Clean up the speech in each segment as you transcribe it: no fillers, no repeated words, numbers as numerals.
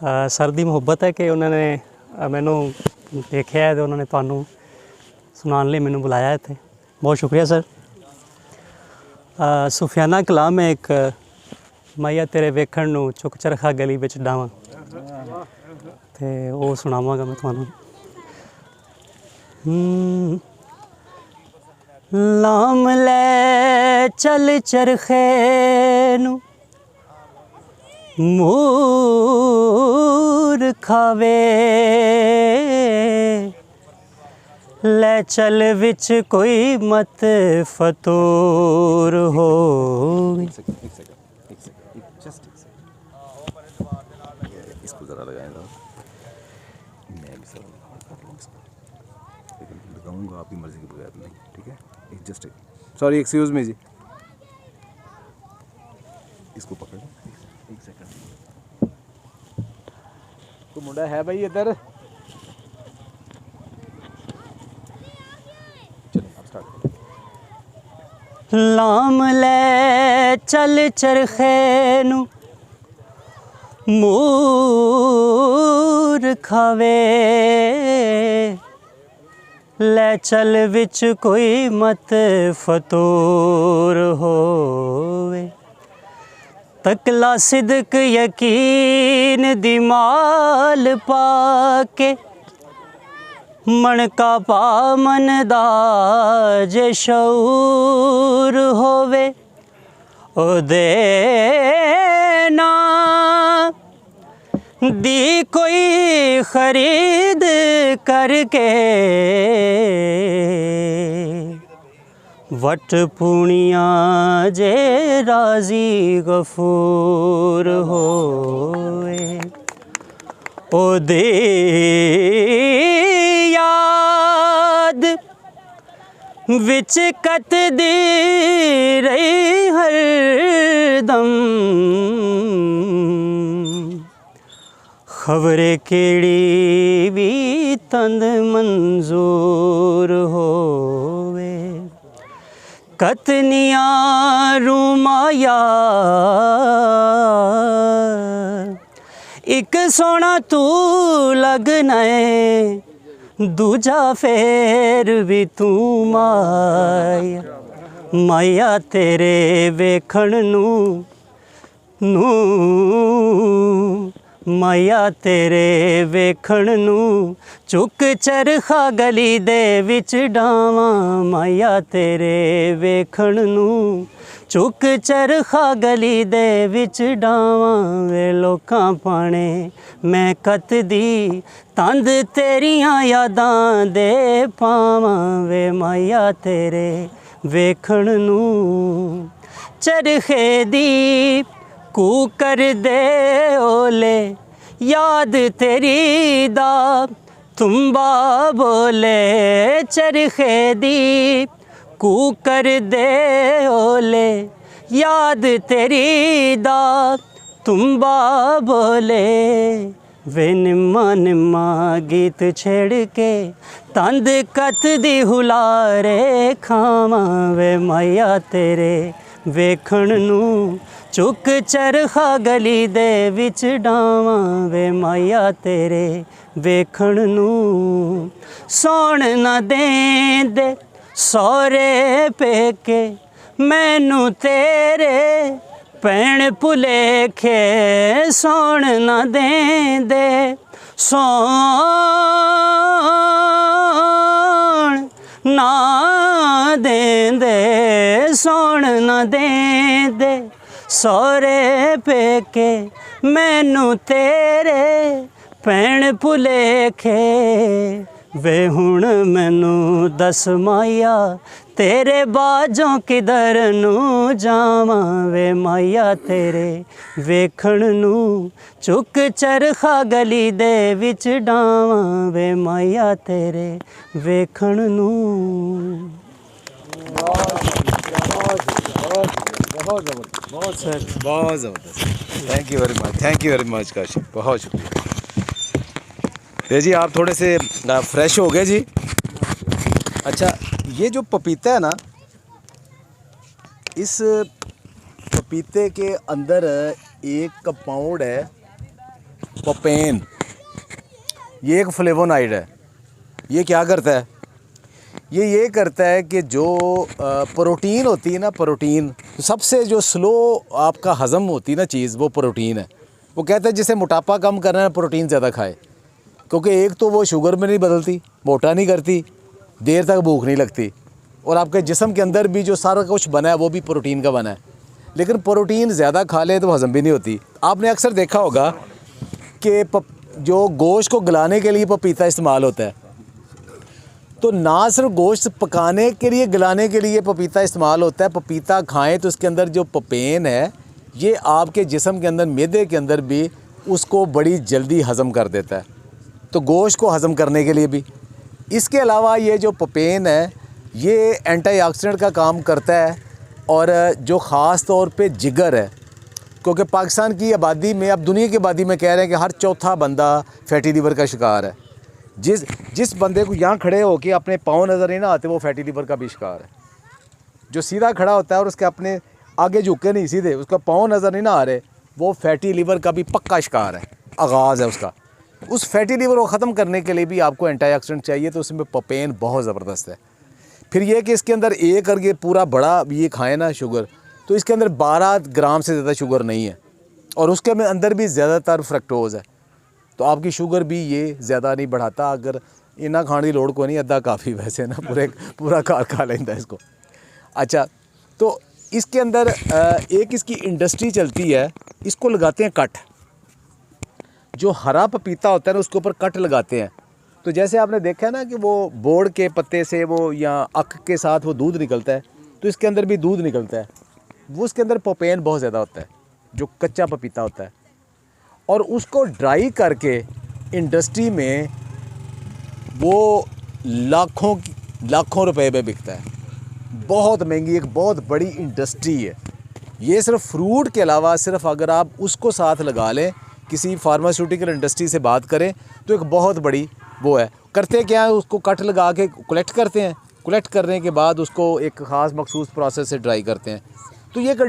Sir दी मुहब्बत है कि उन्होंने मैनू देखा है तो उन्होंने तुहानू सुनाने लिए मैनू बुलाया है इत्थे। बहुत शुक्रिया सर। सुफियाना कलाम है एक मैया तेरे वेखण नू चुक चरखा गली विच डावां ते वो सुनावांगा मैं तुहानू। लाम ले चल चरखे नू मूर खावे ले चल विच कोई मत फतूर हो। इसको ज़रा लगाएगा मैं भी सर लेकिन लगाऊंगा आपकी मर्ज़ी के बगैर नहीं, ठीक है। जस्ट सॉरी एक्सक्यूज़ मी जी, इसको पकड़ लो एक सेकंड। तो मुंडा है भाई इधर, लाम ले चल चरखे नू मूर खावे ले चल विच कोई मत फतूर होवे। तकला सिदक यकीन दी माल पाके मनका पा मन दा जे शऊर होवे ओदे ना दी कोई खरीद करके वट पुणिया जे राजी गफूर होए ओदे याद विच कतदी रही हरदम खबरे केड़ी भी तंद मंजूर होवे। कतनिया रूमाया एक सोना तू लगना है दूजा फेर भी तू माया माया तेरे वेखण नू माया तेरे वेखण नू चुक चरखा गली दे विच डावां माया तेरे वेखण नू चुक चरखा गली दे विच डावां वे लोकां पाने मैं कतदी तंद तेरियां यादां दे पावां वे माया तेरे वेखण नू चरखे दी कू कर दे ओले याद तेरी दा तुम्बा बोले चरखे दी कू कर दे ओले याद तेरी दा तुम्बा बोले वे निम्मा निम्मा गीत छेड़ के तंद कत दी हुलारे खावां वे माया तेरे वेखण नू चुक चरखा गली दे विच डावां वे माया तेरे वेखण नू सौण ना देंदे सौरे पेके मैनू तेरे भैण भुलेखे सौण ना देंदे सौण ना देंदे सौण ना देंदे सौरे पेके मैनू तेरे भैण भुलेखे वे हुण मैनू दस माया तेरे बाजों किधर नू जावां वे माया तेरे वेखण नू चुक चरखा गली दे विच डावां वे माया तेरे वेखण नू। बहुत ज़बरदस्त। Thank you very much Kashif, बहुत शुक्रिया। ये जी आप थोड़े से फ्रेश हो गए जी। अच्छा, ये जो पपीता है ना, इस पपीते के अंदर एक कंपाउंड है पपेन, ये एक फ्लेवोनाइड है। ये क्या करता है? ये करता है कि जो प्रोटीन होती है ना, प्रोटीन सबसे जो स्लो आपका हज़म होती है ना चीज़, वो प्रोटीन है। वो कहता है जिसे मोटापा कम करना है प्रोटीन ज़्यादा खाए, क्योंकि एक तो वो शुगर में नहीं बदलती, मोटा नहीं करती, देर तक भूख नहीं लगती, और आपके जिस्म के अंदर भी जो सारा कुछ बना है वो भी प्रोटीन का बना है। लेकिन प्रोटीन ज़्यादा खा ले तो हज़म भी नहीं होती। आपने अक्सर देखा होगा कि जो गोश्त को गलाने के लिए पपीता इस्तेमाल होता है, तो ना सिर्फ गोश्त पकाने के लिए, गलाने के लिए पपीता इस्तेमाल होता है। पपीता खाएं तो उसके अंदर जो पपेन है ये आपके जिस्म के अंदर, मैदे के अंदर भी उसको बड़ी जल्दी हज़म कर देता है, तो गोश्त को हज़म करने के लिए भी। इसके अलावा ये जो पपेन है ये एंटीऑक्सीडेंट का काम करता है, और जो ख़ास तौर पे जिगर है, क्योंकि पाकिस्तान की आबादी में, अब दुनिया की आबादी में कह रहे हैं कि हर चौथा बंदा फैटी लीवर का शिकार है। जिस बंदे को यहाँ खड़े होकर अपने पाँव नज़र नहीं ना आते वो फैटी लीवर का भी शिकार है। जो सीधा खड़ा होता है और उसके अपने आगे झुके नहीं सीधे, उसका पाँव नज़र नहीं ना आ रहे, वो फैटी लीवर का भी पक्का शिकार है, आगाज़ है उसका। उस फैटी लीवर को ख़त्म करने के लिए भी आपको एंटीऑक्सीडेंट चाहिए, तो उसमें पपेन बहुत ज़बरदस्त है। फिर ये कि इसके अंदर एक करके पूरा बड़ा ये खाएँ ना शुगर, तो इसके अंदर 12 ग्राम से ज़्यादा शुगर नहीं है, और उसके अंदर भी ज़्यादातर फ्रक्टोज़ है, तो आपकी शुगर भी ये ज़्यादा नहीं बढ़ाता। अगर इना खाने की लोड़ को नहीं, अद्धा काफ़ी वैसे ना, पूरा कार खा लेता है इसको। अच्छा, तो इसके अंदर एक इसकी इंडस्ट्री चलती है, इसको लगाते हैं कट। जो हरा पपीता होता है ना उसके ऊपर कट लगाते हैं। तो जैसे आपने देखा है ना कि वो बोड़ के पत्ते से वो या अक के साथ वो दूध निकलता है, तो इसके अंदर भी दूध निकलता है। वो उसके अंदर पपेन बहुत ज़्यादा होता है, जो कच्चा पपीता होता है, और उसको ड्राई करके इंडस्ट्री में वो लाखों रुपए में बिकता है। बहुत महंगी, एक बहुत बड़ी इंडस्ट्री है ये। सिर्फ फ्रूट के अलावा, सिर्फ अगर आप उसको साथ लगा लें, किसी फार्मास्यूटिकल इंडस्ट्री से बात करें, तो एक बहुत बड़ी वो है। करते क्या है, उसको कट लगा के कलेक्ट करते हैं, कलेक्ट करने के बाद उसको एक ख़ास मखसूस प्रोसेस से ड्राई करते हैं। तो ये एक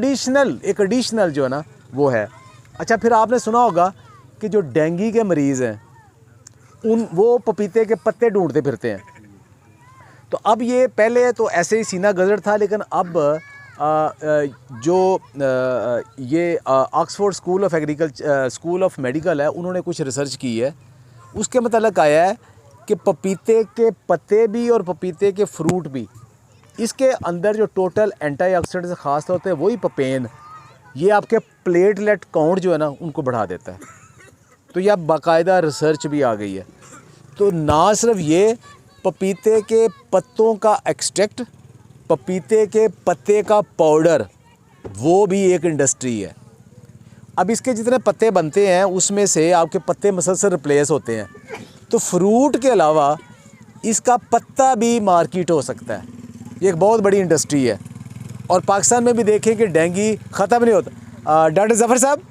एडिशनल जो है ना वो है। अच्छा, फिर आपने सुना होगा कि जो डेंगू के मरीज़ हैं वो पपीते के पत्ते ढूंढते फिरते हैं। तो अब ये पहले तो ऐसे ही सीना गजर था, लेकिन अब ये ऑक्सफोर्ड स्कूल ऑफ मेडिकल है, उन्होंने कुछ रिसर्च की है। उसके मतलब आया है कि पपीते के पत्ते भी और पपीते के फ्रूट भी, इसके अंदर जो टोटल एंटीऑक्सीडेंट्स ख़ास तौर पे वही पपेन, ये आपके प्लेटलेट काउंट जो है ना उनको बढ़ा देता है। तो यह बाकायदा रिसर्च भी आ गई है। तो ना सिर्फ ये पपीते के पत्तों का एक्सट्रैक्ट, पपीते के पत्ते का पाउडर, वो भी एक इंडस्ट्री है। अब इसके जितने पत्ते बनते हैं उसमें से आपके पत्ते मसलसल रिप्लेस होते हैं, तो फ्रूट के अलावा इसका पत्ता भी मार्केट हो सकता है। ये एक बहुत बड़ी इंडस्ट्री है। और पाकिस्तान में भी देखें कि डेंगू ख़त्म नहीं होता। डॉक्टर ज़फ़र साहब,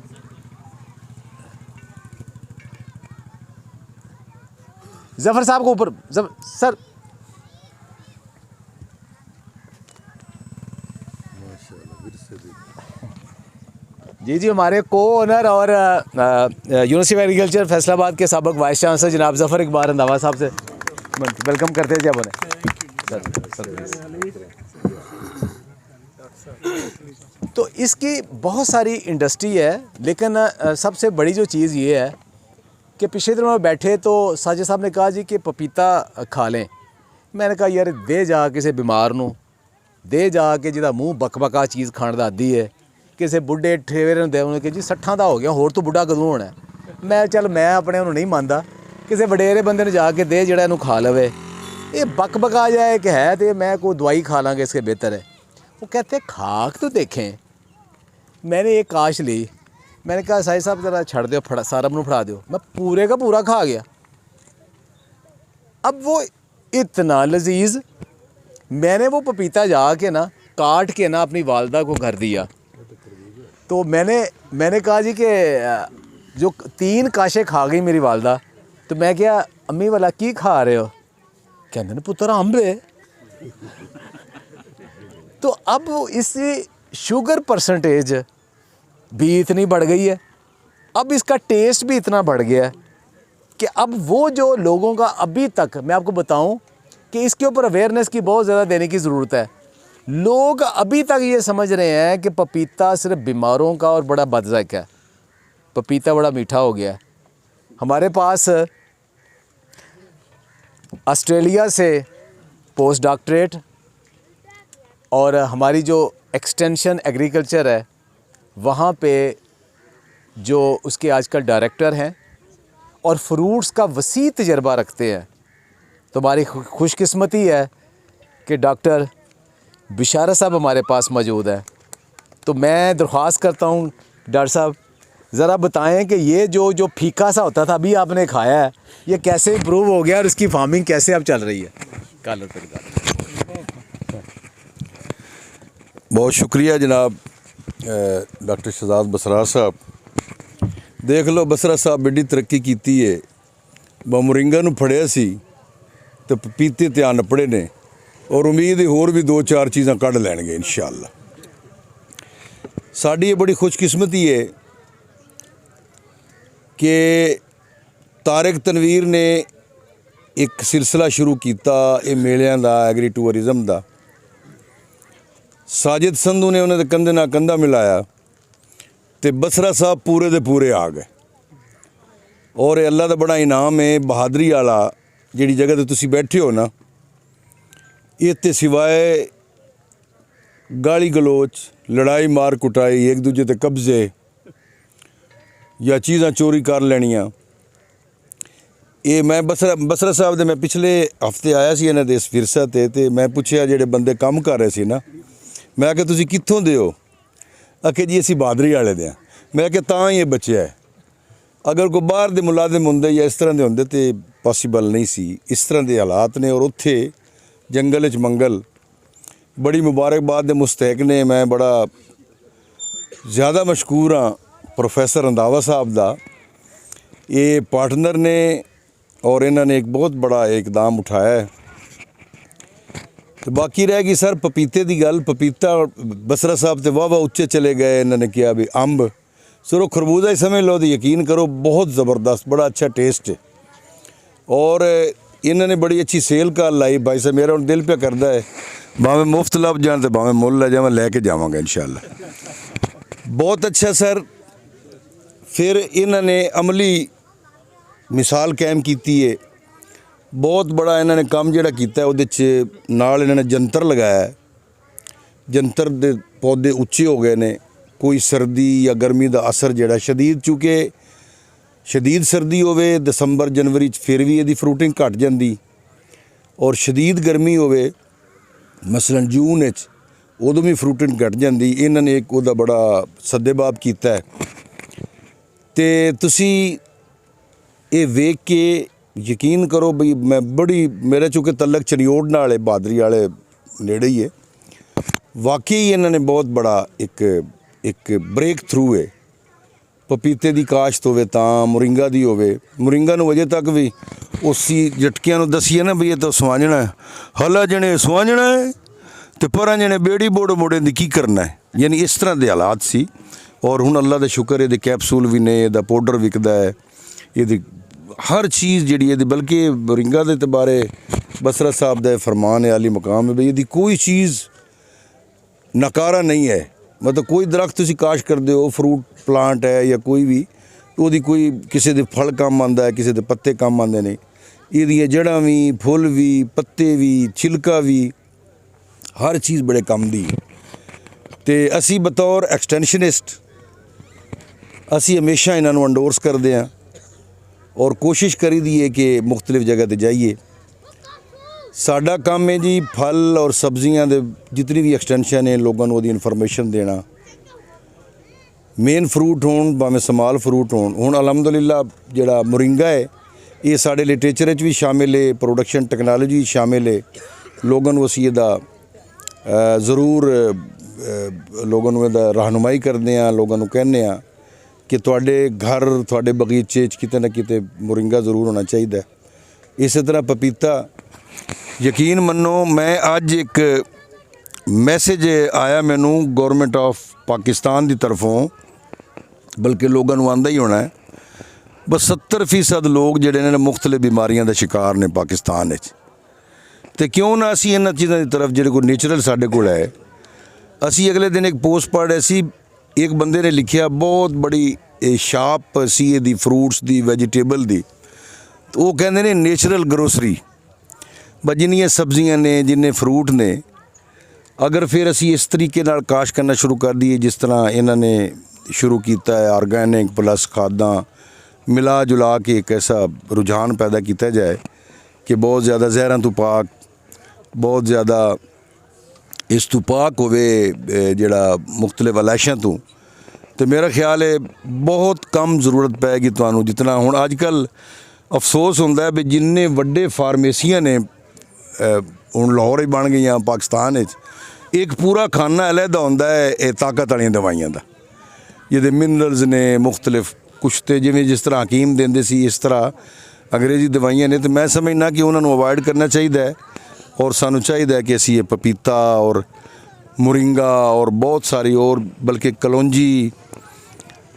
ज़फ़र साहब को ऊपर, सर जी, हमारे को ओनर और यूनिवर्सिटी ऑफ एग्रीकल्चर फैसलाबाद के साबिक़ वाइस चांसलर जनाब ज़फ़र इकबाल रंधावा साहब से वेलकम करते हैं। जब उन्हें तो इसकी बहुत सारी इंडस्ट्री है, लेकिन सबसे बड़ी जो चीज़ ये है कि पिछले दिनों में बैठे तो साजिद साहब ने कहा जी कि पपीता खा लें। मैंने कहा यार दे जा किसी बीमार नूं, दे जा के जिहदा मूँह बकबका चीज़ खाण दा आदी है, किसी बुढ़े ठेवेरे होंदे उन्होंने कि जी 60 ਦਾ हो गया, होर तो बुढ़ा कदों होना है। मैं चल मैं अपने उन्होंने नहीं मानता, किसी वडेरे बंदे ने जाके दे जिहड़ा इहनूं खा लवे। ये बकबका जाए कि है तो मैं कोई दवाई खा लाँगे इसके बेहतर है। वो कहते खाक तो देखें। मैंने एक काश ली, मैंने कहा साहिब साहब ज़रा छड़ दो, सारा मैनू फड़ा दो। मैं पूरे का पूरा खा गया। अब वो इतना लजीज, मैंने वो पपीता जाके ना काट के ना अपनी वालदा को घर दिया। तो मैंने कहा जी कि जो 3 काशे खा गई मेरी वालदा। तो मैं क्या अम्मी वाला की खा रहे हो? कहते पुत्र अंब है। तो अब इससे शुगर परसेंटेज भी इतनी बढ़ गई है अब इसका टेस्ट भी इतना बढ़ गया है कि अब वो जो लोगों का अभी तक, मैं आपको बताऊं कि इसके ऊपर अवेयरनेस की बहुत ज़्यादा देने की ज़रूरत है। लोग अभी तक ये समझ रहे हैं कि पपीता सिर्फ बीमारों का और बड़ा बदज़ायका है, पपीता बड़ा मीठा हो गया है। हमारे पास ऑस्ट्रेलिया से पोस्ट डॉक्टरेट और हमारी जो एक्सटेंशन एग्रीकल्चर है वहाँ पे जो उसके आजकल डायरेक्टर हैं और फ्रूट्स का वसी तजर्बा रखते हैं। तो हमारी खुशकिस्मती है कि डॉक्टर बिशारत साहब हमारे पास मौजूद है। तो मैं दरख्वास्त करता हूँ डॉक्टर साहब, ज़रा बताएं कि ये जो फीका सा होता था अभी आपने खाया है, ये कैसे इम्प्रूव हो गया और इसकी फार्मिंग कैसे अब चल रही है? बहुत शुक्रिया जनाब डॉक्टर शहजाद बसरा साहब। देख लो बसरा साहब बड़ी तरक्की की है। मोरिंगा नूं फड़िया सी तो पपीते ध्यान पड़े ने और उम्मीद है होर भी 2-4 चीज़ां कढ़ लैणगे इंशाअल्लाह। साड़ी ये बड़ी खुशकिस्मती है कि तारिक तनवीर ने एक सिलसिला शुरू किया ये मेलियां दा, एग्री टूरिज़म दा। साजिद संधू ने उन्हें कंधे नाल कंधा मिलाया तो बसरा साहब पूरे दे पूरे आ गए। और अल्लाह का बड़ा इनाम है, बहादरी वाला जिहड़ी जगह ते तुसी बैठे हो ना, इत्ते सिवाय गाली गलोच, लड़ाई मार कुटाई, एक दूजे ते कब्जे या चीज़ां चोरी कर लेनियां, ये मैं बसरा साहब दे मैं पिछले हफ्ते आया सी इन्हां दे इस विरसा ते मैं पुछया जिहड़े बंदे काम कर रहे सी ना, मैं आख्या तुसी कित्थों दे हो? आखे जी असी बहादरी वाले दे। मैं आख्या तां ही ये बचया है, अगर कोई बाहर दे मुलाजिम होंदे या इस तरह दे होंदे ते पॉसीबल नहीं सी। इस तरह के हालात ने और उत्थे जंगल च मंगल। बड़ी मुबारकबाद दे मुस्तहक ने, मैं बड़ा ज़्यादा मशकूर हाँ प्रोफैसर रंधावा साहब दा, ये पार्टनर ने और इन्होंने एक बहुत बड़ा इकदाम उठाया है। तो बाकी रह गई सर पपीते की गल। पपीता बसरा साहब तो वाह उच्चे चले गए, इन्होंने किया भी अंब सरो खरबूजा ही समझ लो, तो यकीन करो बहुत ज़बरदस्त, बड़ा अच्छा टेस्ट है और इन्होंने बड़ी अच्छी सेल कर लाई। भाई साहब मेरा दिल पे करता है भावें मुफ्त लभ जान तो भावें मुल ले जाए, लैके जावांगा इंशाअल्लाह। बहुत अच्छा सर। फिर इन्होंने अमली मिसाल कायम की है, बहुत बड़ा इन्होंने काम जिहड़ा कीता है, उहदे च नाल इन्होंने जंतर लगाया है। जंतर दे पौधे उच्चे हो गए ने, कोई सर्दी या गर्मी का असर जिहड़ा शदीद, चूँकि शदीद सर्दी होवे दसंबर जनवरी फिर भी इहदी फ्रूटिंग घट जाती, और शदीद गर्मी होवे मसलन जून उदों भी फ्रूटिंग घट जाती। इन्होंने एक उहदा बड़ा सद्देबाब कीता है। ते तुसी ये वेख के यकीन करो बई मैं बड़ी, मेरा चूँकि तलक चरियोड़ नाल है, बहादरी वाले नेड़े ही है, वाकई इन्होंने बहुत बड़ा एक ब्रेक थ्रू है। पपीते की काश्त होवे तां मोरिंगा दी होवे, मोरिंगा नूं अजे तक भी उसी झटकियां नूं दसीए ना भी ये तो सुआंजना है, हला जने सुआंजना है तो पर जने बेड़ी बोड़ मोड़े दी की करना है, यानी इस तरह के हालात सी। और हुण अल्लाह का शुक्र ये कैप्सूल भी ने, ये पाउडर विकदा है, ये हर चीज़ जी ये, बल्कि मोरिंगा के बारे बसरा साहब का फरमान है आली मकाम है भी ये कोई चीज़ नकारा नहीं है। मतलब कोई दरख्त तुसी काश करते हो, फ्रूट प्लांट है या कोई भी, तो कोई किसी के फल काम आता है, किसी के पत्ते काम आते हैं, ये जड़ां भी, फुल भी, पत्ते भी, छिलका भी, हर चीज़ बड़े काम दी। तो असी बतौर एक्सटेंशनिस्ट असी हमेशा इन्हों अंडोर्स करते हैं और कोशिश करी दी है कि मुख्तलिफ जगह पर जाइए। साडा काम है जी फल और सब्जियां दे जितनी भी एक्सटेंशन है लोगों को इन्फॉर्मेशन देना। मेन फ्रूट होन भावें समाल फ्रूट होन, हुण अलहमदुलिल्लाह जिहड़ा मोरिंगा है ये साडे लिटरेचर भी शामिल है, प्रोडक्शन टेक्नोलॉजी शामिल है। लोगों को असीं इहदा ज़रूर लोगों को इहदा रहनुमाई करते हैं, लोगों को कहने हैं कि तुहाडे घर तुहाडे बगीचे किते ना किते मोरिंगा ज़रूर होना चाहिए। इस तरह पपीता, यकीन मनो मैं अज एक मैसेज आया मैनू गवर्नमेंट ऑफ पाकिस्तान की तरफों बल्कि लोगों को आंदा ही होना है, बस 70% लोग जिहड़े ने मुख्तलिफ बीमारियां का शिकार ने पाकिस्तान विच। ते क्यों ना असी इन्हां चीज़ों की तरफ जिहड़े कोई नेचुरल साडे कोल है। असी अगले दिन एक पोस्ट पढ़ रहे सी, एक बंदे ने लिखिया बहुत बड़ी शाप सी दी फ्रूट्स दी वैजीटेबल दी, तो वो कहते ने नेचुरल ग्रोसरी। बस जिन्नियां सब्जियां ने जिन्ने फ्रूट ने, अगर फिर असी इस तरीके नाल काश करना शुरू कर दिए जिस तरह इन्होंने शुरू किया है, ऑर्गेनिक प्लस खादां मिला जुला के एक ऐसा रुझान पैदा किया जाए कि बहुत ज़्यादा जहरां तो पाक, बहुत ज़्यादा इस तो पाक होवे जिहड़ा मुख्तलिफ अलाइशां तो मेरा ख्याल है बहुत कम ज़रूरत पैगी तुहानूं। जितना हुण अजकल अफसोस होंदा है भी जिन्ने वड्डे फार्मेसियां ने हुण लाहौर ही बन गई पाकिस्तान विच, एक पूरा खाना अलहदा होंदा है ताकत वाली दवाइयां दा, जिहदे मिनरल्स ने मुख्तलिफ कुछ तो जिवें जिस तरह हकीम देंदे सी इस तरह अंग्रेजी दवाइयां ने। तो मैं समझना कि उन्होंने अवॉइड करना चाहिए और सानू चाहिए कि असी ये पपीता और मोरिंगा और बहुत सारी और बल्कि कलौंजी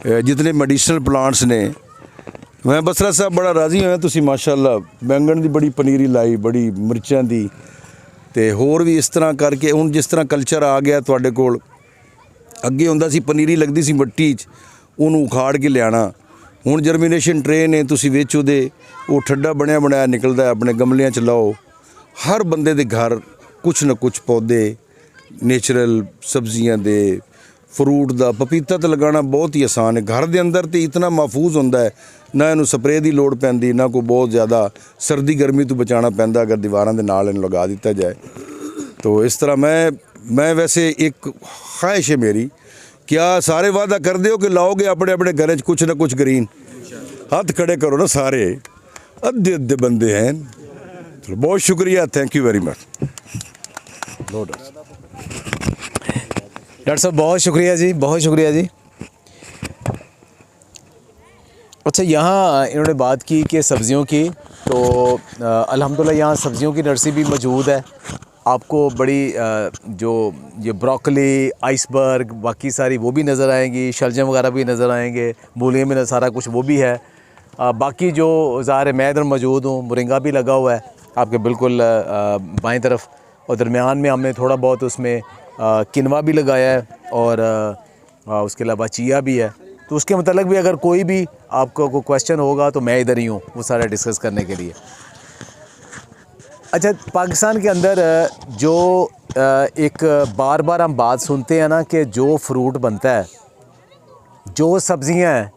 जितने मेडिसिनल प्लांट्स ने। मैं बसरा साहब बड़ा राज़ी होया, तुसी माशाअल्लाह बैंगन की बड़ी पनीरी लाई, बड़ी मिर्चां दी, ते होर भी इस तरह करके हुण जिस तरह कल्चर आ गया तुहाडे कोल। अगे हुंदा सी पनीरी लगदी सी मिट्टी च, उन्होंने उखाड़ के लियाना। हुण जर्मीनेशन ट्रे ने, तुसी विच उहदे वो ठड्डा बनया बनाया निकलदा है, अपने गमलियां च लाओ। हर बंदे दे घर कुछ ना कुछ पौधे नेचुरल सब्जियां दे, फ्रूट दा, पपीता तो लगाना बहुत ही आसान है। घर दे अंदर तो इतना महफूज होंदा है, ना इनू स्प्रे की लोड़ पैंदी, ना कोई बहुत ज़्यादा सर्दी गर्मी तो बचाना पैंदा अगर दीवारां दे नाल इनू लगा दिता जाए। तो इस तरह मैं वैसे एक ख्वाहिश है मेरी, क्या सारे वादा कर दो कि लाओगे अपने अपने घर कुछ ना कुछ ग्रीन? हाथ खड़े करो ना सारे, अद्धे अद्धे बंदे हैं। चलो बहुत शुक्रिया, thank you very much. Doctor साहब बहुत शुक्रिया जी, बहुत शुक्रिया जी। अच्छा, यहाँ इन्होंने बात की कि सब्ज़ियों की, तो अल्हम्दुलिल्लाह यहाँ सब्ज़ियों की नर्सरी भी मौजूद है। आपको बड़ी जो ये ब्रोकली, आइसबर्ग, बाकी सारी वो भी नज़र आएंगी, शलजम वगैरह भी नज़र आएंगे, मूलियाँ में सारा कुछ वो भी है। बाकी जो ज़ाहिर है मैं इधर मौजूद हूँ, मोरिंगा भी लगा हुआ है आपके बिल्कुल बाएं तरफ, और दरमियान में हमने थोड़ा बहुत उसमें किनवा भी लगाया है, और उसके अलावा चिया भी है। तो उसके मतलब भी अगर कोई भी आपको कोई क्वेश्चन होगा तो मैं इधर ही हूँ वो सारा डिस्कस करने के लिए। अच्छा, पाकिस्तान के अंदर जो एक बार बार हम बात सुनते हैं ना कि जो फ्रूट बनता है, जो सब्ज़ियाँ हैं,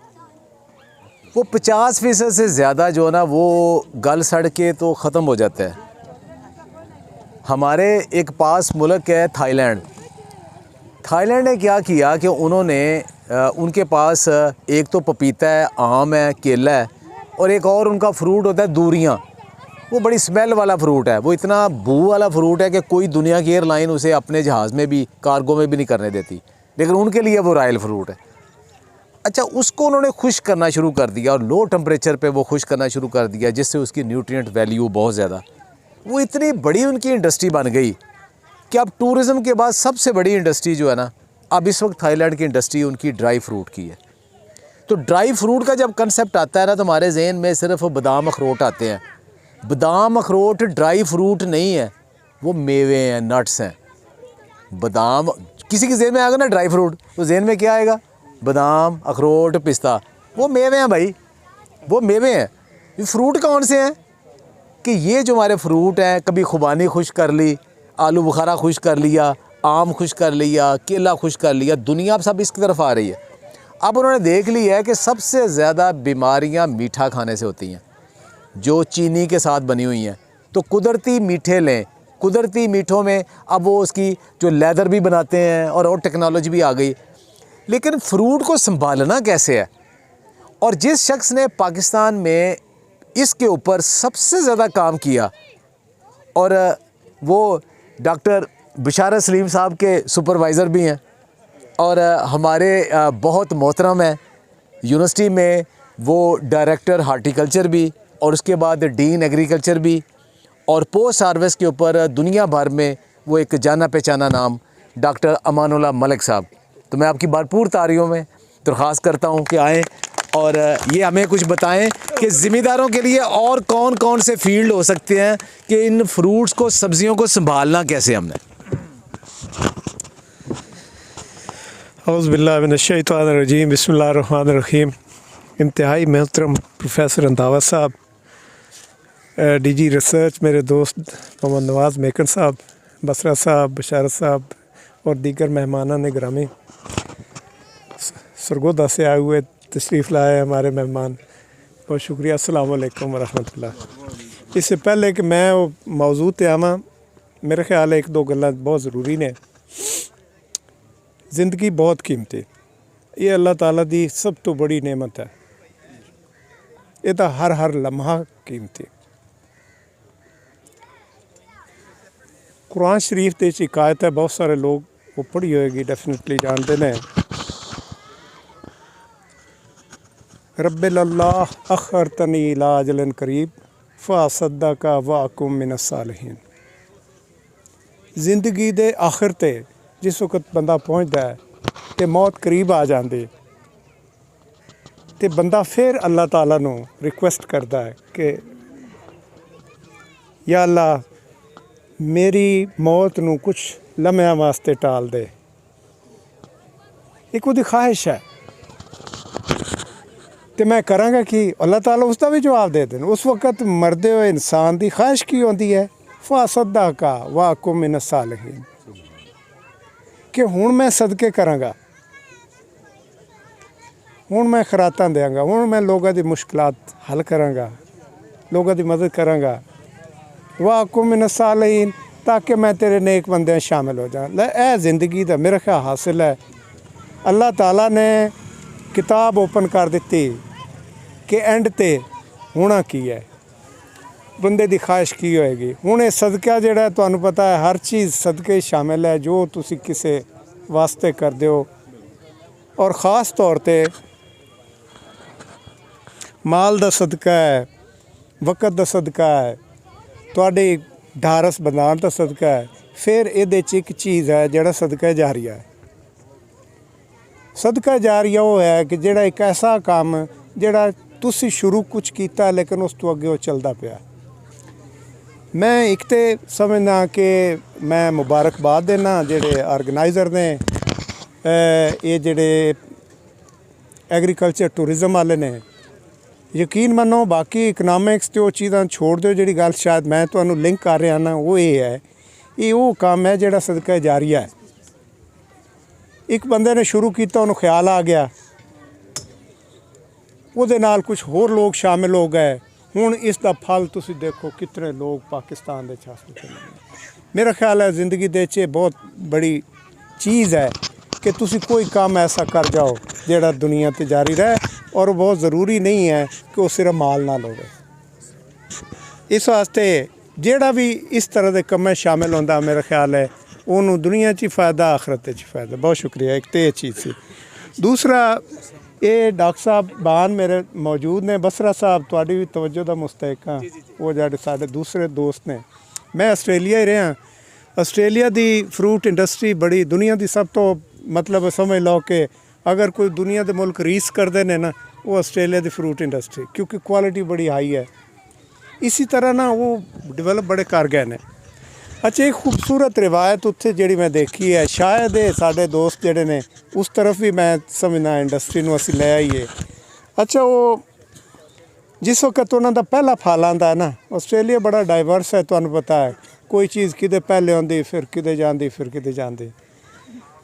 वो 50% से ज़्यादा जो है ना वो गल सड़ के तो ख़त्म हो जाता है। हमारे एक पास मुल्क है थाईलैंड। थाईलैंड ने क्या किया कि उन्होंने उनके पास एक तो पपीता है, आम है, केला है, और एक और उनका फ्रूट होता है दूरियाँ। वो बड़ी स्मेल वाला फ्रूट है, वो इतना बू वाला फ्रूट है कि कोई दुनिया की एयरलाइन उसे अपने जहाज़ में भी, कार्गो में भी नहीं करने देती, लेकिन उनके लिए वो रॉयल फ्रूट है। अच्छा, उसको उन्होंने खुश करना शुरू कर दिया और लो टेम्परेचर पे वो खुश करना शुरू कर दिया, जिससे उसकी न्यूट्रिएंट वैल्यू बहुत ज़्यादा, वो इतनी बड़ी उनकी इंडस्ट्री बन गई कि अब टूरिज़म के बाद सबसे बड़ी इंडस्ट्री जो है ना अब इस वक्त थाईलैंड की इंडस्ट्री उनकी ड्राई फ्रूट की है। तो ड्राई फ्रूट का जब कंसेप्ट आता है ना तो हमारे जहन में सिर्फ बादाम अखरोट आते हैं। बादाम अखरोट ड्राई फ्रूट नहीं है, वो मेवे हैं, नट्स हैं। बादाम किसी के जहन में आएगा ना ड्राई फ्रूट, तो जहन में क्या आएगा? बादाम, अखरोट, पिस्ता, वो मेवे हैं भाई, वो मेवे हैं। ये फ्रूट कौन से हैं कि ये जो हमारे फ्रूट हैं, कभी खुबानी खुश कर ली, आलू बुखारा खुश कर लिया, आम खुश कर लिया, केला खुश कर लिया, दुनिया अब सब इसकी तरफ आ रही है। अब उन्होंने देख लिया है कि सबसे ज़्यादा बीमारियां मीठा खाने से होती हैं, जो चीनी के साथ बनी हुई हैं। तो कुदरती मीठे लें, कुदरती मीठों में अब वो उसकी जो लेदर भी बनाते हैं और टेक्नोलॉजी भी आ गई। लेकिन फ्रूट को संभालना कैसे है? और जिस शख्स ने पाकिस्तान में इसके ऊपर सबसे ज़्यादा काम किया, और वो डॉक्टर बिशारत सलीम साहब के सुपरवाइज़र भी हैं, और हमारे बहुत मोहतरम हैं यूनिवर्सिटी में, वो डायरेक्टर हार्टिकल्चर भी, और उसके बाद डीन एग्रीकल्चर भी, और पोस्ट हार्वेस्ट के ऊपर दुनिया भर में वो एक जाना पहचाना नाम डॉक्टर अमानुल्लाह मलिक साहब। तो मैं आपकी भरपूर तारीफ़ों में दरख्वास्त करता हूँ कि आएँ और ये हमें कुछ बताएं कि ज़िम्मेदारों के लिए और कौन कौन से फील्ड हो सकते हैं कि इन फ्रूट्स को, सब्जियों को संभालना कैसे हमने। औज़ुबिल्लाहिमिनश्शैतानिर्रजीम, बिस्मिल्लाहिर्रहमानिर्रहीम। इंतहाई मोहतरम प्रोफेसर रंधावा साहब, डीजी रिसर्च मेरे दोस्त मोहम्मद नवाज़ मेकन साहब, बसरा साहब, बशारत साहब और दीगर मेहमानान गिरामी, सरगोदा से आए हुए तशरीफ़ लाए हमारे मेहमान, बहुत शुक्रिया। अस्सलाम वालेकुम वरहमतुल्लाह। इससे पहले कि मैं वो मौजूद ते आवां, मेरे ख्याल एक दो गल्लां बहुत ज़रूरी ने। ज़िंदगी बहुत कीमती, ये अल्लाह ताला दी सब तो बड़ी नेमत है। ये तो हर लम्हा कीमती। कुरान शरीफ ते एक आयत है, बहुत सारे लोग वो पढ़ी होएगी, डेफिनेटली जानते हैं। रब्बिल्लाह अखरतनी इला अजलिन करीब फ़असद्दक़ व अकुम मिनस सालिहीन। जिंदगी दे आखिर ते जिस वक्त बंदा पहुँचता है तो मौत करीब आ जाती, तो बंदा फिर अल्लाह ताला नू रिक्वेस्ट करता है कि या अल्लाह मेरी मौत नू कुछ लम्हिਆਂ वास्ते टाल दे। एक उहदी ख्वाहिश है तो मैं करांगा कि अल्लाह ताला उसका भी जवाब दे देन। उस वक्त मरदे हुए इंसान की ख्वाहिश की होती है, फ़असद्दक़ व अकुम मिनस सालिहीन, कि हुण मैं सदके करांगा, हुण मैं खरातां देंगा, हुण मैं लोगों की मुश्किलात हल करांगा, लोगों की मदद करांगा। व अकुम मिनस सालिहीन, ताकि मैं तेरे नेक बंदे शामिल हो जाऊँ। ए ज़िंदगी का मेरा ख्याल हासिल है। अल्लाह ताला ने किताब ओपन कर दी कि एंड ते होना की है, बंदे की ख्वाहिश की होएगी। हुण ये सदका जिहड़ा तुहानूं पता है हर चीज़ सदके शामिल है जो तुसी किसी वास्ते करदे हो, और ख़ास तौर पे माल दा सदका है, वक़्त दा सदका है, तुहाडी ढारस बंधाण दा सदका है। फिर इहदे च एक चीज़ है जिहड़ा सदका जारिया है। सदका जारिया वो है कि जिहड़ा एक ऐसा काम जिहड़ा तुसी शुरू कुछ कीता लेकिन उस तो अगे वो चलदा पिया। मैं एक तो समझना कि मैं मुबारकबाद देना जिहड़े ऑर्गेनाइज़र ने, ये जिहड़े एग्रीकल्चर टूरिज़म वाले ने। यकीन मनो बाकी इकनॉमिक्स तो चीज़ां छोड़ दो, जिहड़ी गल शायद मैं तुहानूं लिंक कर रहा ना वो ये है, ये वो काम है जिहड़ा सदका जारिया है। एक बंदे ने शुरू किया, उन्होंने ख्याल आ गया, ਉਹਦੇ ਨਾਲ कुछ होर लोग शामिल हो गए। हुण इसका फल तुसी देखो कितने लोग पाकिस्तान दे हासिल कर रहे। मेरा ख्याल है ज़िंदगी दे च बहुत बड़ी चीज़ है कि तुसी कोई काम ऐसा कर जाओ जिहड़ा दुनिया ते जारी रहे, और बहुत ज़रूरी नहीं है कि वो सिर्फ माल नाल होवे। इस वास्ते जिहड़ा भी इस तरह के कम्में शामिल होंदा, मेरा ख्याल है उन्होंने दुनिया च फ़ायदा, आखरत च फ़ायदा। बहुत शुक्रिया। एक तो ये चीज़ सी। दूसरा, ये डॉक्टर साहब बान मेरे मौजूद ने, बसरा साहब तुहाडी भी तवज्जो दा मुस्तहिक हाँ, वो जिहड़े साडे दूसरे दोस्त ने। मैं आस्ट्रेलिया ही रहा। आस्ट्रेलिया दी फ्रूट इंडस्ट्री बड़ी दुनिया की सब तो मतलब समझ लो कि अगर कोई दुनिया के मुल्क रीस करते हैं ना, वो आस्ट्रेलिया की फ्रूट इंडस्ट्री, क्योंकि क्वालिटी बड़ी हाई है। इसी तरह ना वो डिवेलप बड़े कर गए ने। अच्छा, एक खूबसूरत रिवायत उत्थे जिहड़ी मैं देखी है, शायद ये साडे दोस्त जिहड़े ने उस तरफ भी मैं समझना इंडस्ट्री नूं असीं लै आईए। अच्छा, वो जिस वक्त उन्हां दा पहला फल आंदा है ना, आस्ट्रेलिया बड़ा डाइवर्स है, तुहानूं पता है, कोई चीज़ किते पहले आउंदी फिर किते जांदी फिर किते जांदी।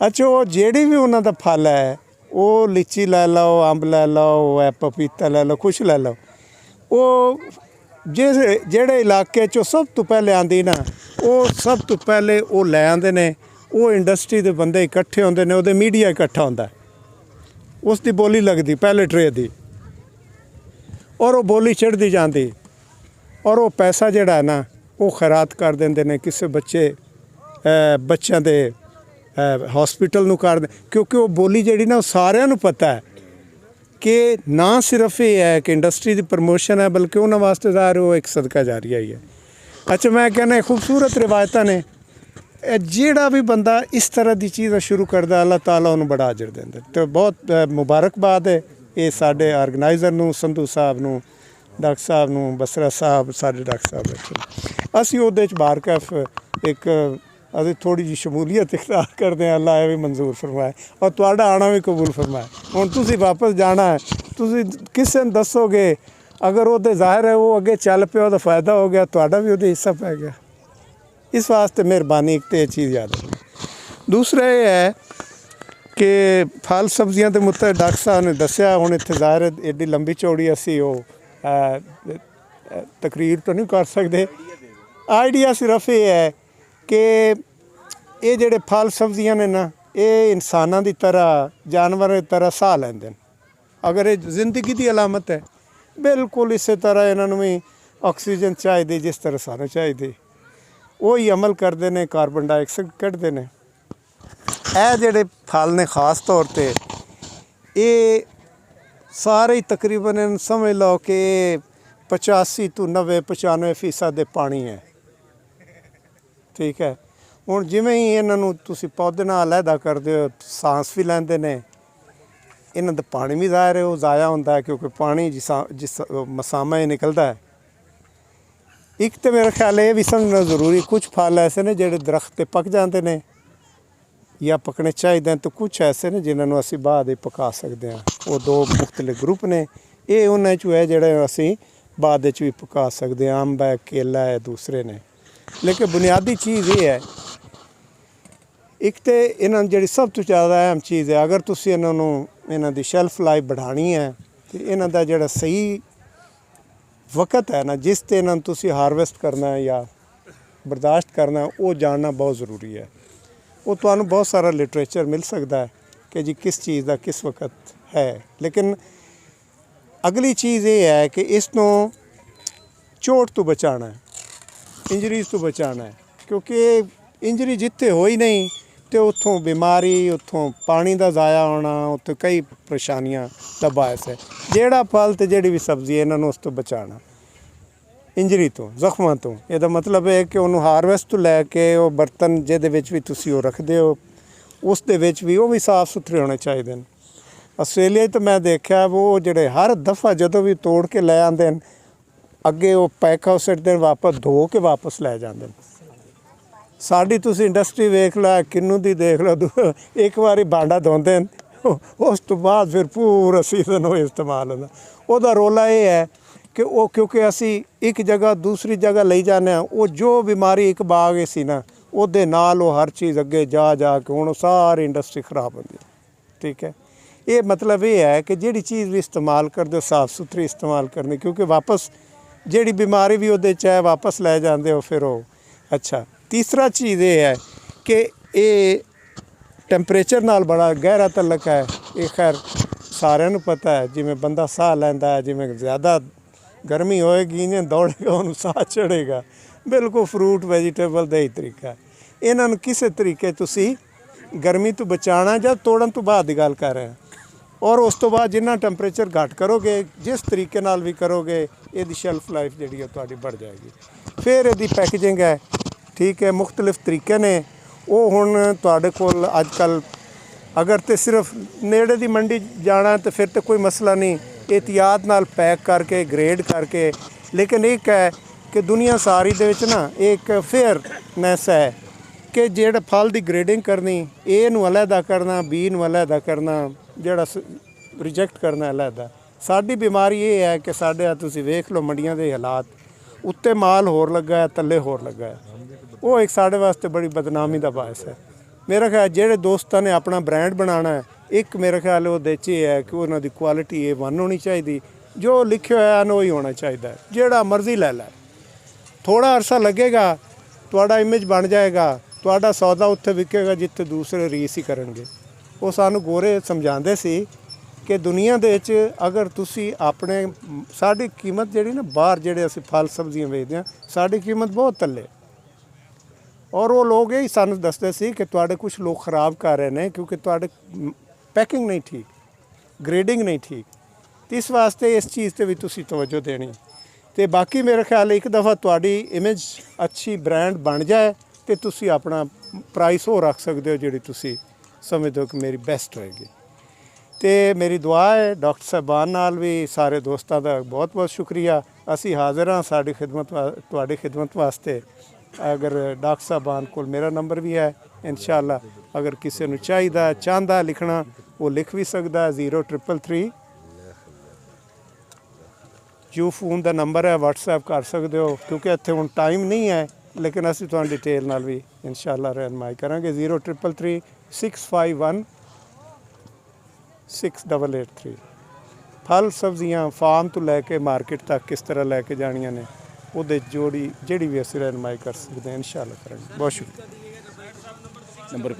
अच्छा, वो जिहड़ी भी उन्हां दा फल है, वो लीची लै लो, अंब लै लो, पपीता लै लो, कुछ लै लो, वो ਜਿਹੜੇ इलाके चो सब तो पहले आंदी ना, वो सब तो पहले वो लै आंदे ने। वो इंडस्ट्री के बंदे इकट्ठे होंदे ने, उहदे मीडिया इकट्ठा होंदा, उसकी बोली लगती पहले ट्रे दी, और वो बोली चढ़ती जाती, और वो पैसा जिहड़ा है ना वो खैरात कर देंदे ने किसी बच्चों के हॉस्पिटल नूं कर दे, क्योंकि वो बोली जिहड़ी ना सारिਆਂ नूं पता है कि ना सिर्फ ये है कि इंडस्ट्री की प्रमोशन है, बल्कि उन्होंने वास्ते ज़ाहिर वो एक सदका जारिया ही है। अच्छा, मैं कहना खूबसूरत रिवायत ने ਜਿਹੜਾ ਵੀ ਬੰਦਾ ਇਸ ਤਰ੍ਹਾਂ ਦੀ ਚੀਜ਼ਾਂ ਸ਼ੁਰੂ ਕਰਦਾ ਅੱਲਾਹ ਤਾਲਾ ਉਹਨੂੰ ਬੜਾ ਅਜਰ ਦਿੰਦਾ। ਤੇ ਬਹੁਤ ਮੁਬਾਰਕਬਾਦ ਹੈ ਇਹ ਸਾਡੇ ਆਰਗੇਨਾਈਜ਼ਰ ਨੂੰ, ਸੰਧੂ ਸਾਹਿਬ ਨੂੰ, ਡਾਕਟਰ ਸਾਹਿਬ ਨੂੰ, ਬਸਰਾ ਸਾਹਿਬ, ਸਾਡੇ ਡਾਕਟਰ ਸਾਹਿਬ ਬੈਠੇ। ਅਸੀਂ ਉਹਦੇ 'ਚ ਬਾਰਕਫ ਇੱਕ ਅਸੀਂ ਥੋੜ੍ਹੀ ਜਿਹੀ ਸ਼ਮੂਲੀਅਤ ਇਖਤਿਆਰ ਕਰਦੇ ਹਾਂ। ਅੱਲਾ ਇਹ ਵੀ ਮਨਜ਼ੂਰ ਫਰਮਾਏ ਔਰ ਤੁਹਾਡਾ ਆਉਣਾ ਵੀ ਕਬੂਲ ਫਰਮਾਏ। ਹੁਣ ਤੁਸੀਂ ਵਾਪਸ ਜਾਣਾ ਹੈ, ਤੁਸੀਂ ਕਿਸੇ ਨੂੰ ਦੱਸੋਗੇ, ਅਗਰ ਉਹਦੇ ਜ਼ਾਹਿਰ ਹੈ ਉਹ ਅੱਗੇ ਚੱਲ ਪਿਆ ਉਹਦਾ ਫਾਇਦਾ ਹੋ ਗਿਆ, ਤੁਹਾਡਾ ਵੀ ਉਹਦੇ ਹਿੱਸਾ ਪੈ ਗਿਆ। ਇਸ ਵਾਸਤੇ ਮਿਹਰਬਾਨੀ ਇੱਕ ਤਾਂ ਇਹ ਚੀਜ਼ ਯਾਦ ਰੱਖੋ। ਦੂਸਰਾ ਇਹ ਹੈ ਕਿ ਫਲ ਸਬਜ਼ੀਆਂ ਦੇ ਮੁੱਤੇ ਡਾਕਟਰ ਸਾਹਿਬ ਨੇ ਦੱਸਿਆ। ਹੁਣ ਇੱਥੇ ਜ਼ਾਹਿਰ ਹੈ ਐਡੀ ਲੰਬੀ ਚੌੜੀ ਅਸੀਂ ਉਹ ਤਕਰੀਰ ਤਾਂ ਨਹੀਂ ਕਰ ਸਕਦੇ। ਆਈਡੀਆ ਸਿਰਫ ਇਹ ਹੈ ਕਿ ਇਹ ਜਿਹੜੇ ਫਲ ਸਬਜ਼ੀਆਂ ਨੇ ਨਾ, ਇਹ ਇਨਸਾਨਾਂ ਦੀ ਤਰ੍ਹਾਂ, ਜਾਨਵਰਾਂ ਦੀ ਤਰ੍ਹਾਂ ਸਾਹ ਲੈਂਦੇ ਨੇ। ਅਗਰ ਇਹ ਜ਼ਿੰਦਗੀ ਦੀ ਅਲਾਮਤ ਹੈ, ਬਿਲਕੁਲ ਇਸੇ ਤਰ੍ਹਾਂ ਇਹਨਾਂ ਨੂੰ ਵੀ ਆਕਸੀਜਨ ਚਾਹੀਦੀ ਜਿਸ ਤਰ੍ਹਾਂ ਸਾਨੂੰ ਚਾਹੀਦੀ। ਉਹੀ ਅਮਲ ਕਰਦੇ ਨੇ, ਕਾਰਬਨ ਡਾਈਆਕਸਾਈਡ ਕੱਢਦੇ ਨੇ। ਇਹ ਜਿਹੜੇ ਫਲ ਨੇ ਖਾਸ ਤੌਰ 'ਤੇ ਇਹ ਸਾਰੇ ਹੀ ਤਕਰੀਬਨ ਇਹਨੂੰ ਸਮਝ ਲਓ ਕਿ 85 ਤੋਂ 90-95% ਦੇ ਪਾਣੀ ਹੈ। ਠੀਕ ਹੈ। ਹੁਣ ਜਿਵੇਂ ਹੀ ਇਹਨਾਂ ਨੂੰ ਤੁਸੀਂ ਪੌਦੇ ਨਾਲ ਅਲੱਗਾ ਕਰਦੇ ਹੋ, ਸਾਂਸ ਵੀ ਲੈਂਦੇ ਨੇ, ਇਹਨਾਂ ਦਾ ਪਾਣੀ ਵੀ ਜ਼ਾਹਿਰ ਹੈ ਉਹ ਜ਼ਾਇਆ ਹੁੰਦਾ ਕਿਉਂਕਿ ਪਾਣੀ ਜਿਸ ਮਸਾਮਾ ਹੀ ਨਿਕਲਦਾ ਹੈ। ਇੱਕ ਤਾਂ ਮੇਰਾ ਖਿਆਲ ਇਹ ਵੀ ਸਮਝਣਾ ਜ਼ਰੂਰੀ, ਕੁਝ ਫਲ ਐਸੇ ਨੇ ਜਿਹੜੇ ਦਰਖਤ 'ਤੇ ਪੱਕ ਜਾਂਦੇ ਨੇ ਜਾਂ ਪੱਕਣੇ ਚਾਹੀਦੇ ਹਨ, ਤੇ ਕੁਝ ਐਸੇ ਨੇ ਜਿਨ੍ਹਾਂ ਨੂੰ ਅਸੀਂ ਬਾਅਦ ਵਿੱਚ ਪਕਾ ਸਕਦੇ ਹਾਂ। ਉਹ ਦੋ ਮੁਖਤਲਿਫ ਗਰੁੱਪ ਨੇ। ਇਹ ਉਹਨਾਂ 'ਚੋਂ ਹੈ ਜਿਹੜੇ ਅਸੀਂ ਬਾਅਦ ਵਿੱਚ ਵੀ ਪਕਾ ਸਕਦੇ ਹਾਂ। ਅੰਬ ਹੈ, ਕੇਲਾ ਹੈ, ਦੂਸਰੇ ਨੇ। ਲੇਕਿਨ ਬੁਨਿਆਦੀ ਚੀਜ਼ ਇਹ ਹੈ, ਇੱਕ ਤਾਂ ਇਹਨਾਂ ਨੂੰ ਜਿਹੜੀ ਸਭ ਤੋਂ ਜ਼ਿਆਦਾ ਅਹਿਮ ਚੀਜ਼ ਹੈ, ਅਗਰ ਤੁਸੀਂ ਇਹਨਾਂ ਦੀ ਸ਼ੈਲਫ ਲਾਈਫ ਵਧਾਉਣੀ ਹੈ ਤੇ ਇਹਨਾਂ ਦਾ ਜਿਹੜਾ ਸਹੀ ਵਕਤ ਹੈ ਨਾ, ਜਿਸ 'ਤੇ ਇਹਨਾਂ ਨੂੰ ਤੁਸੀਂ ਹਾਰਵੈਸਟ ਕਰਨਾ ਹੈ ਜਾਂ ਬਰਦਾਸ਼ਤ ਕਰਨਾ ਹੈ, ਉਹ ਜਾਣਨਾ ਬਹੁਤ ਜ਼ਰੂਰੀ ਹੈ। ਉਹ ਤੁਹਾਨੂੰ ਬਹੁਤ ਸਾਰਾ ਲਿਟਰੇਚਰ ਮਿਲ ਸਕਦਾ ਹੈ ਕਿ ਜੀ ਕਿਸ ਚੀਜ਼ ਦਾ ਕਿਸ ਵਕਤ ਹੈ। ਲੇਕਿਨ ਅਗਲੀ ਚੀਜ਼ ਇਹ ਹੈ ਕਿ ਇਸ ਨੂੰ ਚੋਟ ਤੋਂ ਬਚਾਉਣਾ ਹੈ, ਇੰਜਰੀਜ਼ ਤੋਂ ਬਚਾਉਣਾ ਹੈ। ਕਿਉਂਕਿ ਇੰਜਰੀ ਜਿੱਥੇ ਹੋਈ ਨਹੀਂ ਤੇ ਉੱਥੋਂ ਬਿਮਾਰੀ, ਉੱਥੋਂ ਪਾਣੀ ਦਾ ਜ਼ਾਇਆ ਹੋਣਾ, ਉੱਥੇ ਕਈ ਪਰੇਸ਼ਾਨੀਆਂ ਦਾ ਬਾਇਸ ਹੈ। ਜਿਹੜਾ ਫਲ ਤੇ ਜਿਹੜੀ ਵੀ ਸਬਜ਼ੀ ਇਹਨਾਂ ਨੂੰ ਉਸ ਤੋਂ ਬਚਾਉਣਾ, ਇੰਜਰੀ ਤੋਂ, ਜ਼ਖਮਾਂ ਤੋਂ। ਇਹਦਾ ਮਤਲਬ ਹੈ ਕਿ ਉਹਨੂੰ ਹਾਰਵੈਸਟ ਤੋਂ ਲੈ ਕੇ ਉਹ ਬਰਤਨ ਜਿਹਦੇ ਵਿੱਚ ਵੀ ਤੁਸੀਂ ਉਹ ਰੱਖਦੇ ਹੋ, ਉਸ ਦੇ ਵਿੱਚ ਵੀ ਉਹ ਵੀ ਸਾਫ਼ ਸੁਥਰੇ ਹੋਣੇ ਚਾਹੀਦੇ ਨੇ। ਆਸਟ੍ਰੇਲੀਆ 'ਚ ਤਾਂ ਮੈਂ ਦੇਖਿਆ ਉਹ ਜਿਹੜੇ ਹਰ ਦਫਾ ਜਦੋਂ ਵੀ ਤੋੜ ਕੇ ਲੈ ਆਉਂਦੇ ਨੇ, ਅੱਗੇ ਉਹ ਪੈਕ ਹਾਊਸ ਸਿੱਟਦੇ ਨੇ, ਵਾਪਸ ਧੋ ਕੇ ਵਾਪਸ ਲੈ ਜਾਂਦੇ ਨੇ। ਸਾਡੀ ਤੁਸੀਂ ਇੰਡਸਟਰੀ ਵੇਖ ਲਓ, ਕਿੰਨੂ ਦੀ ਦੇਖ ਲਓ, ਇੱਕ ਵਾਰੀ ਭਾਂਡਾ ਧੋਂਦੇ ਨੇ, ਉਸ ਤੋਂ ਬਾਅਦ ਫਿਰ ਪੂਰਾ ਸੀਜ਼ਨ ਉਹ ਇਸਤੇਮਾਲ ਹੁੰਦਾ। ਉਹਦਾ ਰੌਲਾ ਇਹ ਹੈ ਕਿ ਉਹ ਕਿਉਂਕਿ ਅਸੀਂ ਇੱਕ ਜਗ੍ਹਾ ਦੂਸਰੀ ਜਗ੍ਹਾ ਲਈ ਜਾਂਦੇ ਹਾਂ, ਉਹ ਜੋ ਬਿਮਾਰੀ ਇੱਕ ਬਾਗ ਸੀ ਨਾ, ਉਹਦੇ ਨਾਲ ਉਹ ਹਰ ਚੀਜ਼ ਅੱਗੇ ਜਾ ਕੇ ਹੁਣ ਉਹ ਸਾਰੀ ਇੰਡਸਟਰੀ ਖਰਾਬ ਹੁੰਦੀ। ਠੀਕ ਹੈ। ਇਹ ਮਤਲਬ ਇਹ ਹੈ ਕਿ ਜਿਹੜੀ ਚੀਜ਼ ਵੀ ਇਸਤੇਮਾਲ ਕਰਦੇ ਹੋ ਸਾਫ਼ ਸੁਥਰੀ ਇਸਤੇਮਾਲ ਕਰਨੀ, ਕਿਉਂਕਿ ਵਾਪਸ ਜਿਹੜੀ ਬਿਮਾਰੀ ਵੀ ਉਹਦੇ 'ਚ ਹੈ ਵਾਪਸ ਲੈ ਜਾਂਦੇ ਹੋ ਫਿਰ ਉਹ ਅੱਛਾ। ਤੀਸਰਾ ਚੀਜ਼ ਇਹ ਹੈ ਕਿ ਇਹ ਟੈਂਪਰੇਚਰ ਨਾਲ ਬੜਾ ਗਹਿਰਾ ਤਲਕ ਹੈ। ਇਹ ਖੈਰ ਸਾਰਿਆਂ ਨੂੰ ਪਤਾ ਹੈ, ਜਿਵੇਂ ਬੰਦਾ ਸਾਹ ਲੈਂਦਾ ਹੈ, ਜਿਵੇਂ ਜ਼ਿਆਦਾ ਗਰਮੀ ਹੋਏਗੀ ਇੰਨੇ ਦੌੜੇਗਾ ਉਹਨੂੰ ਸਾਹ ਚੜ੍ਹੇਗਾ। ਬਿਲਕੁਲ ਫਰੂਟ ਵੈਜੀਟੇਬਲ ਦਾ ਹੀ ਤਰੀਕਾ ਹੈ। ਇਹਨਾਂ ਨੂੰ ਕਿਸੇ ਤਰੀਕੇ ਤੁਸੀਂ ਗਰਮੀ ਤੋਂ ਬਚਾਉਣਾ ਜਾਂ ਤੋੜਨ ਤੋਂ ਬਾਅਦ ਦੀ ਗੱਲ ਕਰ ਰਹੇ ਹਾਂ। ਔਰ ਉਸ ਤੋਂ ਬਾਅਦ ਜਿੰਨਾ ਟੈਂਪਰੇਚਰ ਘੱਟ ਕਰੋਗੇ, ਜਿਸ ਤਰੀਕੇ ਨਾਲ ਵੀ ਕਰੋਗੇ, ਇਹਦੀ ਸ਼ੈਲਫ ਲਾਈਫ ਜਿਹੜੀ ਹੈ ਤੁਹਾਡੀ बढ़ ਜਾਏਗੀ। ਫਿਰ ਇਹਦੀ ਪੈਕੇਜਿੰਗ ਹੈ, ਠੀਕ ਹੈ, ਮੁਖਤਲਿਫ ਤਰੀਕੇ ਨੇ। ਉਹ ਹੁਣ ਤੁਹਾਡੇ ਕੋਲ ਅੱਜ ਕੱਲ੍ਹ ਅਗਰ ਤੇ ਸਿਰਫ ਨੇੜੇ ਦੀ ਮੰਡੀ ਜਾਣਾ ਤੇ ਫਿਰ ਤੇ ਕੋਈ ਮਸਲਾ ਨਹੀਂ, ਇਹਤਿਆਤ ਨਾਲ ਪੈਕ ਕਰਕੇ ਗ੍ਰੇਡ ਕਰਕੇ। ਲੇਕਿਨ ਇੱਕ ਹੈ ਕਿ ਦੁਨੀਆ ਸਾਰੀ ਦੇ ਵਿੱਚ ਨਾ ਇੱਕ ਫੇਅਰਨੈਸ ਹੈ ਕਿ ਜਿਹੜਾ ਫਲ ਦੀ ਗ੍ਰੇਡਿੰਗ ਕਰਨੀ, ਏ ਨੂੰ ਅਲੱਗਾ ਕਰਨਾ, ਬੀ ਨੂੰ ਅਲੱਗਾ ਕਰਨਾ, ਜਿਹੜਾ ਰਿਜੈਕਟ ਕਰਨਾ ਅਲੱਗਾ। ਸਾਡੀ ਬਿਮਾਰੀ ਇਹ ਹੈ ਕਿ ਸਾਡੇ ਤੁਸੀਂ ਵੇਖ ਲਓ ਮੰਡੀਆਂ ਦੇ ਹਾਲਾਤ, ਉੱਤੇ ਮਾਲ ਹੋਰ ਲੱਗਾ ਹੈ, ਥੱਲੇ ਹੋਰ ਲੱਗਾ ਹੈ। ਉਹ ਇੱਕ ਸਾਡੇ ਵਾਸਤੇ ਬੜੀ ਬਦਨਾਮੀ ਦਾ ਬਾਇਸ ਹੈ। ਮੇਰਾ ਖਿਆਲ ਜਿਹੜੇ ਦੋਸਤਾਂ ਨੇ ਆਪਣਾ ਬ੍ਰਾਂਡ ਬਣਾਉਣਾ ਹੈ, ਇੱਕ ਮੇਰਾ ਖਿਆਲ ਉਹਦੇ 'ਚ ਇਹ ਹੈ ਕਿ ਉਹਨਾਂ ਦੀ ਕੁਆਲਿਟੀ A1 ਹੋਣੀ ਚਾਹੀਦੀ। ਜੋ ਲਿਖਿਆ ਹੋਇਆ ਨਾ ਉਹੀ ਹੋਣਾ ਚਾਹੀਦਾ ਹੈ। ਜਿਹੜਾ ਮਰਜ਼ੀ ਲੈ ਲੈ, ਥੋੜ੍ਹਾ ਅਰਸਾ ਲੱਗੇਗਾ, ਤੁਹਾਡਾ ਇਮੇਜ ਬਣ ਜਾਏਗਾ, ਤੁਹਾਡਾ ਸੌਦਾ ਉੱਥੇ ਵਿਕੇਗਾ ਜਿੱਥੇ ਦੂਸਰੇ ਰੀਸ ਹੀ ਕਰਨਗੇ। ਉਹ ਸਾਨੂੰ ਗੋਰੇ ਸਮਝਾਉਂਦੇ ਸੀ ਕਿ ਦੁਨੀਆ ਦੇ ਵਿੱਚ ਅਗਰ ਤੁਸੀਂ ਆਪਣੇ ਸਾਡੀ ਕੀਮਤ ਜਿਹੜੀ ਨਾ ਬਾਹਰ ਜਿਹੜੇ ਅਸੀਂ ਫਲ ਸਬਜ਼ੀਆਂ ਵੇਚਦੇ ਹਾਂ, ਸਾਡੀ ਕੀਮਤ ਬਹੁਤ ਥੱਲੇ। ਔਰ ਉਹ ਲੋਕ ਇਹ ਸਾਨੂੰ ਦੱਸਦੇ ਸੀ ਕਿ ਤੁਹਾਡੇ ਕੁਝ ਲੋਕ ਖਰਾਬ ਕਰ ਰਹੇ ਨੇ ਕਿਉਂਕਿ ਤੁਹਾਡੇ ਪੈਕਿੰਗ ਨਹੀਂ ਠੀਕ, ਗ੍ਰੇਡਿੰਗ ਨਹੀਂ ਠੀਕ। ਤੇ ਇਸ ਵਾਸਤੇ ਇਸ ਚੀਜ਼ 'ਤੇ ਵੀ ਤੁਸੀਂ ਤਵੱਜੋ ਦੇਣੀ। ਤੇ ਬਾਕੀ ਮੇਰਾ ਖਿਆਲ ਇੱਕ ਦਫਾ ਤੁਹਾਡੀ ਇਮੇਜ ਅੱਛੀ ਬ੍ਰਾਂਡ ਬਣ ਜਾਏ ਤੇ ਤੁਸੀਂ ਆਪਣਾ ਪ੍ਰਾਈਸ ਉਹ ਰੱਖ ਸਕਦੇ ਹੋ ਜਿਹੜੀ ਤੁਸੀਂ ਸਮਝਦੇ ਹੋ ਕਿ ਮੇਰੀ ਬੈਸਟ ਹੋਏਗੀ। ਤੇ ਮੇਰੀ ਦੁਆ ਹੈ ਡਾਕਟਰ ਸਾਹਿਬਾਨ ਨਾਲ ਵੀ ਸਾਰੇ ਦੋਸਤਾਂ ਦਾ ਬਹੁਤ ਬਹੁਤ ਸ਼ੁਕਰੀਆ। ਅਸੀਂ ਹਾਜ਼ਰ ਹਾਂ ਸਾਡੀ ਖਿਦਮਤ ਤੁਹਾਡੀ ਖਿਦਮਤ ਵਾਸਤੇ। ਅਗਰ ਡਾਕਟਰ ਸਾਹਿਬਾਨ ਕੋਲ ਮੇਰਾ ਨੰਬਰ ਵੀ ਹੈ ਇਨਸ਼ਾਅੱਲਾ, ਅਗਰ ਕਿਸੇ ਨੂੰ ਚਾਹੁੰਦਾ ਲਿਖਣਾ ਉਹ ਲਿਖ ਵੀ ਸਕਦਾ 0333 ਜੋ ਫੋਨ ਦਾ ਨੰਬਰ ਹੈ WhatsApp ਕਰ ਸਕਦੇ ਹੋ, ਕਿਉਂਕਿ ਇੱਥੇ ਹੁਣ ਟਾਈਮ ਨਹੀਂ ਹੈ, ਲੇਕਿਨ ਅਸੀਂ ਤੁਹਾਨੂੰ ਡਿਟੇਲ ਨਾਲ ਵੀ ਇਨਸ਼ਾਅੱਲਾ ਰਹਿਨਮਾਈ ਕਰਾਂਗੇ। 0333 651 6883। ਫਲ ਸਬਜ਼ੀਆਂ ਫਾਰਮ ਤੋਂ ਲੈ ਕੇ ਮਾਰਕੀਟ ਤੱਕ ਕਿਸ ਤਰ੍ਹਾਂ ਲੈ ਕੇ ਜਾਣੀਆਂ ਨੇ ਉਹਦੇ ਜਿਹੜੀ ਵੀ ਅਸੀਂ ਰਹਿਨਮਾਈ ਕਰ ਸਕਦੇ ਹਾਂ ਇਨਸ਼ਾਅੱਲਾ ਕਰਾਂਗੇ। ਬਹੁਤ ਸ਼ੁਕਰੀਆ। नंबर पे